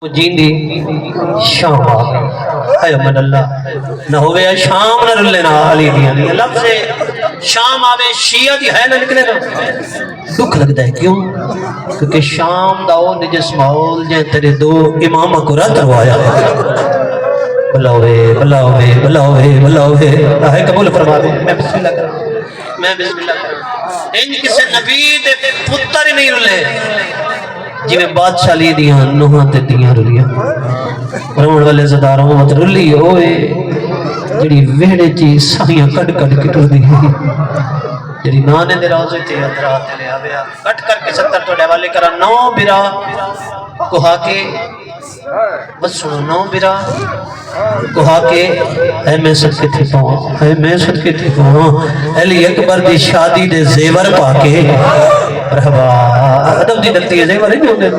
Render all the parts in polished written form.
جیندی شام ہے من اللہ نہ ہوئے شام نہ رلے نہ علی دیاں دی لفظ شام آوے شیعہ دی ہے نہ نکلے نا دکھ لگتا ہے کیوں کیونکہ شام دا وہ نجس ماحول جائے تیرے دو امامہ کو رات روایا ہے بلاوے بلاوے بلاوے بلاوے ہے قبول فرما دے میں بسم اللہ کرا میں بسم اللہ کرا ان کسے نبی دے پتر ہی نہیں رلے جی میں بادشاہ لی دیاں نوہاں تے دیاں رلیاں رون والے زداروں مت رلی ہوئے جڑی ویڑے چی سائیاں کٹ کٹ کٹر دی جڑی نانے دے روزے تے ادرات لے آویا کٹ کر کے 70 تو ڈیوالے کرا 9 برا کوہا کے بس سنو 9 برا کوہا کے اے میں صدقے تھے پاؤں اے میں صدقے تھے پاؤں علی اکبر دی شادی دے زیور پاکے مرحبا ادب دی دلتی ہے زیور نہیں ہوندے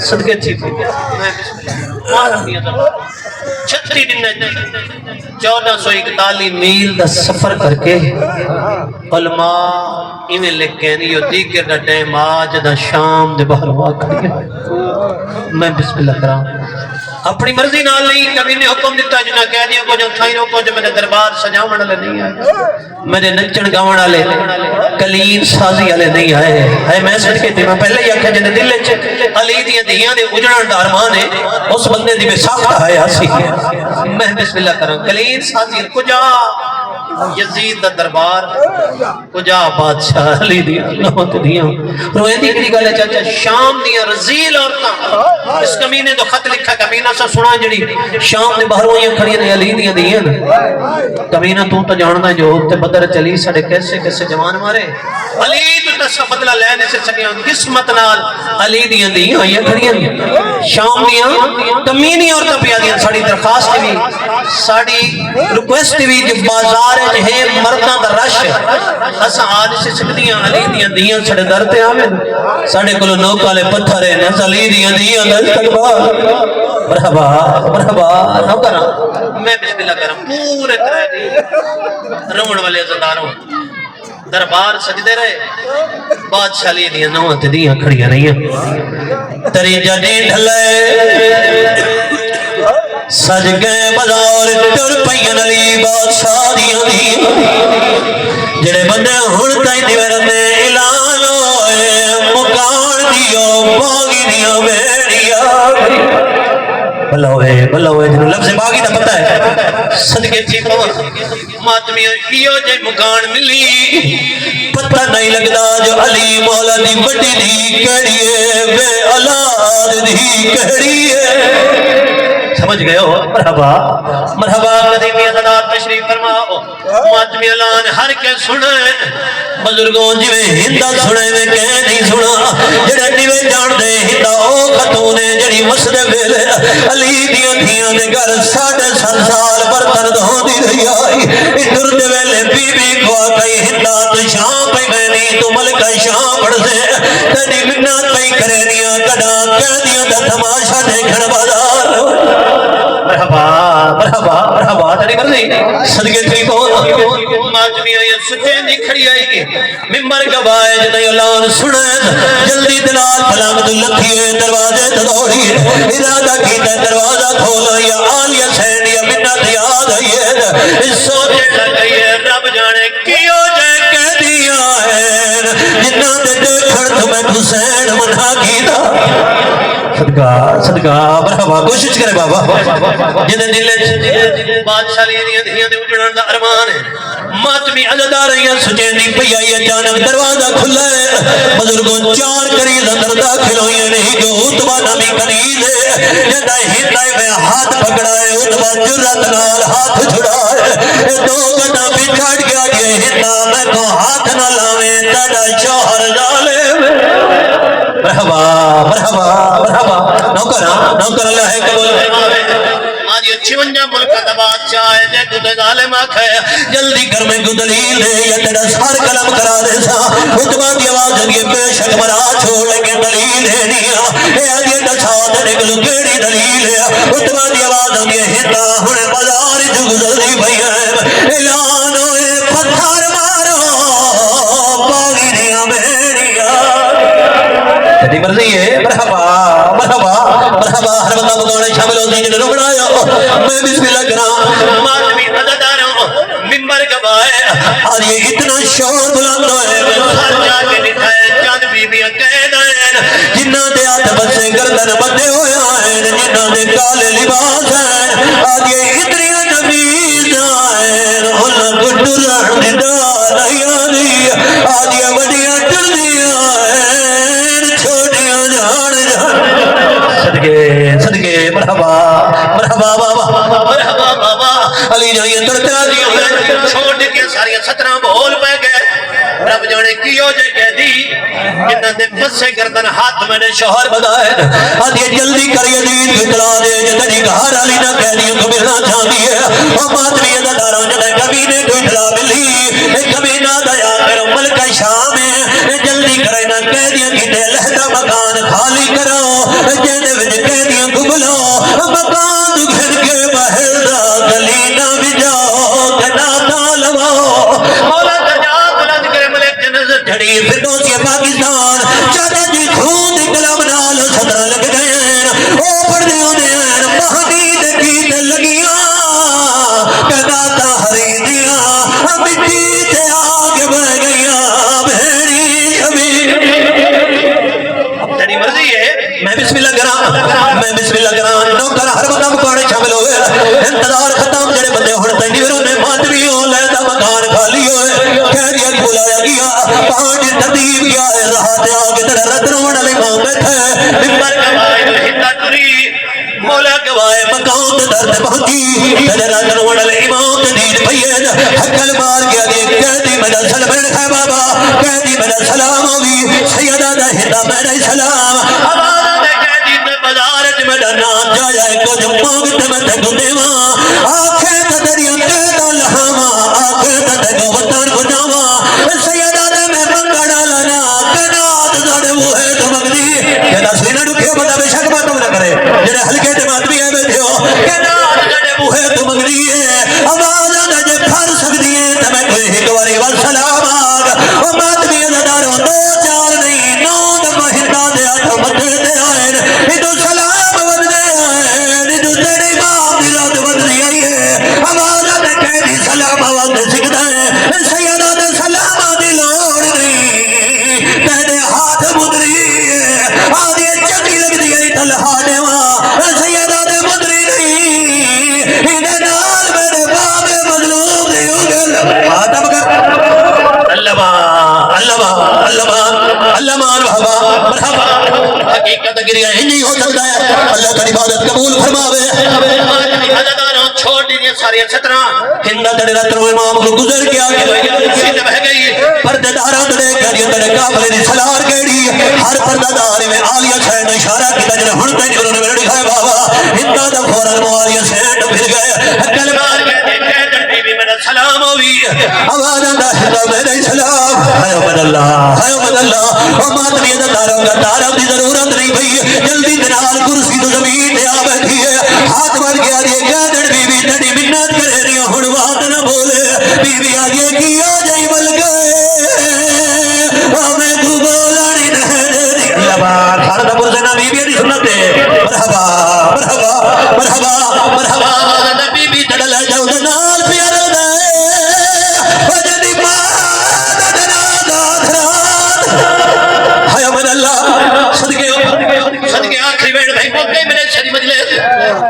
صدقے تھی پاؤں میں بسم اللہ 36 دن 1441 میل دا سفر کر کے علماء ایویں لکھیں یہ دیگر دا ٹائم آج دا شام دے باہر واقع میں بسم اللہ کراں اپنی مرضی نال نہیں کبھی نے حکم دیتا جنہ کہہ دیا کو جو تھائی روکو جو میرے دربار سجاون والے نہیں آئے میرے نچن گاون والے کلین سازی والے نہیں آئے ہے میں صدقے تھی میں پہلے ہی آکھیا جنے دل وچ علی دی دیاں دے اجڑن دا ارمان ہے اس بندے دی میں ساختہ ہے اسی میں بسم اللہ کراں کلین سازی کجا یزید دا دربار کجا بادشاہ علی دی نوت دیاں روئے دی کڑی گل ہے چاچا شام دیاں رزیل عورتاں اس کمینے تو خط لکھا کمینہ سا سنا جڑی شام دے باہروں یہ کھڑی نے علی دیاں دیاں کمینہ تو جاندا جو تے بدر چلی ساڈے کیسے کیسے جوان مارے علی تو تسا بدلہ لینے سے سکیاں قسمت نال علی دیاں دیاں یہ کھڑیاں شام دیاں کمینی عورتاں پیا دیاں ساڈی درخواست بھی ساڈی ریکویسٹ بھی جو بازار ہے مرداں دا رش اساں آج سے سکدیاں علی دیاں دیاں ساڈے در تے آویں ساڈے کولوں نوک والے پتھر ہیں نہ علی دیاں دیاں دا استقبال مرحبا مرحبا نو کراں میں بسم اللہ کراں پورے طرح دی رون والے زداروں دربار سجدے رہے بادشاہ لی دیاں نوہاں تے دیاں کھڑیاں رہیاں تری جڑی ڈھلے سج گئے بازار ٹر پئیاں علی بادشاہ دیاں دیاں جڑے بندے ہن تائیں دیوندے اعلان ہوئے مکان دیو باغی دیاں بیڑیاں بلا ہوئے جنہوں لفظ باغی دا پتہ ہے صدقے تھی پاؤں ماتمی ایو جے مکان ملی پتہ نہیں لگدا جو علی مولا دی بڑی دی کڑی ہے بے اولاد دی کڑی ہے سمجھ گئے ہو مرحبا مرحبا قدیمی عزدار تشریف فرماؤ ماتمی اعلان ہر کے سنے بزرگوں جویں ہندہ سنے میں کہہ نہیں سنا جڑے نیویں جان دے ہندہ او خاتون جڑی مسجد ویلے علی دیاں دھیاں دے گھر 7.5 سال برتن دھوندی رہی آئی ادھر دے ویلے بی بی کو کئی ہندہ تو شام پہ گئنی تو ملکہ شام پڑھ سے تیری منت پہ کرینیاں کڑا کہہ دیاں دا تماشا دیکھن بازار مرحبا مرحبا مرحبا تیری مرضی صدقے تھی کون ماتمی آئی سچے نکھڑی آئی ممبر گوائے جنہی اعلان سنے جلدی دلال پھلانگ تو لکھیے دروازے تدوڑی ارادہ کیتے دروازہ کھولا یا آلیہ سین یا منت یاد آئیے اس سوچے لگئیے رب جانے کیوں جے کہہ دیا ہے جنہ دے دیکھڑ تمہیں حسین منہ کیتا صدقہ صدقہ مرحبا کوشش کرے بابا جنہیں دلے بادشاہ لیے دیاں دے اجڑن دا ارمان ہے ماتمی عزدار رہیاں سچین دی پئی آئی اچانک دروازہ کھلا ہے بزرگوں 4 قریض اندر داخل ہوئی نہیں جو اتبا نامی قریض ہے جدہ ہندائی میں ہاتھ پکڑا ہے اتبا جرت نال ہاتھ چھڑا ہے 2 گنا بھی چھاڑ گیا یہ ہندہ میں کو ہاتھ نہ لاویں تیڑا شوہر ظالے مرحبا مرحبا مرحبا نوکر اللہ ہے قبول آج یہ 56 ملک کا بادشاہ ہے جے تو ظالم آکھے جلدی گھر میں کو دلیل ہے یا تیرا سار قلم کرا دے سا اتبا دی آواز یہ بے شک مرا چھوڑ کے دلیل ہے نہیں اے آج یہ دسا تیرے کو کیڑی دلیل ہے اتبا دی آواز یہ ہندا ہن بازار جو گزری بھئی ہے اعلان ہوئے پتھر مارو باغی دیاں بیڑیاں تیری مرضی ہے مرحبا مرحبا مرحبا ہر وقت میں بسم اللہ کرا ماتمی عزاداروں منبر گوائے اور یہ اتنا شور بلند ہے سر جا کے دکھائے چند بی بی قید ہیں جنہ دے ہاتھ بسے گردن بدے ہوئے ہیں جنہ دے کالے لباس ہیں اور یہ اتنی نمیز ہیں انہوں کو ڈرہن دیدار نہیں آج یہ وڈیاں ڈردیاں ہیں چھوٹیاں جان صدقے مرحبا مرحبا بابا مرحبا بابا علی جائیں تڑکا دیا چھوڑ کے ساری 17 بول پہ گئے رب جانے کیوں جے کہہ دی جنہ دے پسے گردن ہاتھ میں نے شوہر بدائے آدھی جلدی کر یزید کو اطلاع دے جدہ جی گھر علی نہ کہہ دی کو ملنا چاہتی ہے اور ماتمی عزاداروں جدہ کبینے کو اطلاع ملی ایک کبینہ دیا میرا ملک شام ہے جلدی کرے نہ کہہ دیا کہ دے لہتا مکان خالی کرو جیدے وجہ کہہ دیا کو بلو مکان تو گھر کے بہر دا گلی نہ بجاؤ جناتا لگاؤ مولا تجاب بلند کرے ملک جنزت جھڑی فردوسی پاکستان چاہتا جی خون اکلا بنالو صدر لگ گئے ہیں او پڑھنے ہونے ہیں مہدی دکی دل لگیاں کہتا ہری دیا مٹی تے آگے بڑھ گئیاں بھیڑی شبیر اب تیری مرضی ہے میں بسم اللہ کرا میں بسم اللہ کرا نوکر ہر بندہ مکانے شامل ہوئے انتظار ختم جڑے بندے ہونے نیوروں نے ماتمی ہو لیتا مکان خالی ہوئے کہہ دیا کہ بلایا گیا پانچ ترتیب کیا ہے راحت آگے تر رتنون علی ماں بیٹھے ممبر گوائے ہندہ تری مولا گوائے مکان درد پہنچی تر رتنون علی امام دید پید حکل مار گیا دیئے کہہ دی میرا سلام ہے بابا کہہ دی میرا سلام ہوگی سیدہ دا ہندہ میرا سلام آواز دے کہہ دی تے بازارت میں ڈرنا جائے کچھ مانگتے میں تے گندیواں آنکھیں تے دریا قیدہ لہاواں آنکھیں تے دگو وطن بجاواں سیدہ دے میں منگڑا لنا کنات زڑ وہ ہے تو مگدی کہنا سینہ ڈکھے بندہ بے شک باتوں نہ کرے جنہیں حلقے تے ماتمی ہے بیٹھے ہو کنات زڑ وہ ہے تو مگدی ہے آواز آدھا جے پھر سکتی ہے تے میں کوئی ہکواری والسلام آگ وہ ماتمی عزاداروں 2 4 نہیں 9 دفعہ ہندہ دے آٹھا مدھے دے آئین ادھو سلام ودنے آئین ادھو تیری ماں دی رات ودنی آئی ہے آواز آدھا کہہ دی سلام آواز سکتا ہے سیدہ دے سلام آدھی لوڑ نہیں تیرے ہاتھ مدری ہے آدھی چکی لگ دی گئی تلہانے وہاں سیدہ دے مدری نہیں انہیں نال میرے باب مظلوم دی اگل آدھا مگر اللہ مرحبا مرحبا حقیقت گریا ہی نہیں ہو سکتا ہے اللہ کا عبادت قبول فرماوے عزاداروں چھوڑ دیجئے ساری 17 ہندہ تڑے رتنو امام کو گزر گیا سیدھ بہ گئی پردے دارہ تڑے کہہ تڑے کافلے دی سلار کہڑی ہر پردہ داری میں آلیہ سینڈ اشارہ کی تجرہ ہنٹے نہیں انہوں نے میرے دکھائے بابا ہندہ دا فوراں آلیہ سینڈ پھر گئے حکل مار کہتے بی بی میرا سلام ہوئی آواز آندہ ہندہ میرے سلام حیو من اللہ اور ماتمی عزاداروں کا تعارف دی ضرورت نہیں بھئی جلدی دنال کرسی تو زمین دے آ بیٹھی ہے ہاتھ بھر گیا یہ گادڑ بی بی تڑی منت کرے رہی ہن بات نہ بولے بی بی آگے کیا جائی بل گئے ہمیں تو بولانی نہ دے اللہ بار خاردہ پرسنہ بی بی دی سنت ہے مرحبا مرحبا مرحبا مرحبا بی بی تڑل جاؤ دنال پیار دے وجدی ماں دنال دادرات حیو من اللہ صدقے آخری ویڈ بھائی موقعی میں نے شری مجلس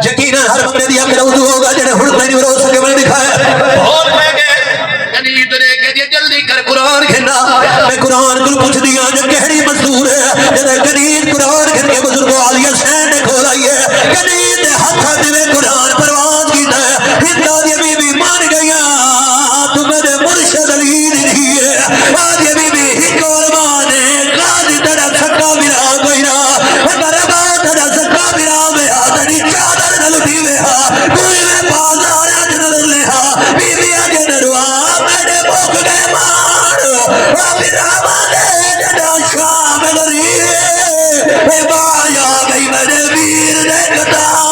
یقیناً ہر بندے دیا میرا وضو ہوگا جنہیں ہڑ میں نہیں رو سکے میں نے دکھایا بہت میں گئے یعنی دنے کے دیا جلدی کر قرآن کھنا میں قرآن کل پوچھ دیا جو کہڑی مزدور ہے جنہیں قریب قرآن کھن کے بزرگوں آلیہ سینڈ کھولائی ہے قریب ہتھا دیوے قرآن پرواز کی ہے ہندہ دی بی بی مان گیا تو میرے مرشد علی نہیں ہے آج یہ بی بی ہی قربانے قاضی تڑا سکا میرا کوئی نہ دربا تڑا سکا میرا میں آدھنی چادر نہ لٹی میں کوئی میں بازار جنر لے بی بی آگے نروا میرے بھوک گئے مان رابی رامانے جنا شام لری اے بایا گئی میرے ویر نے کتا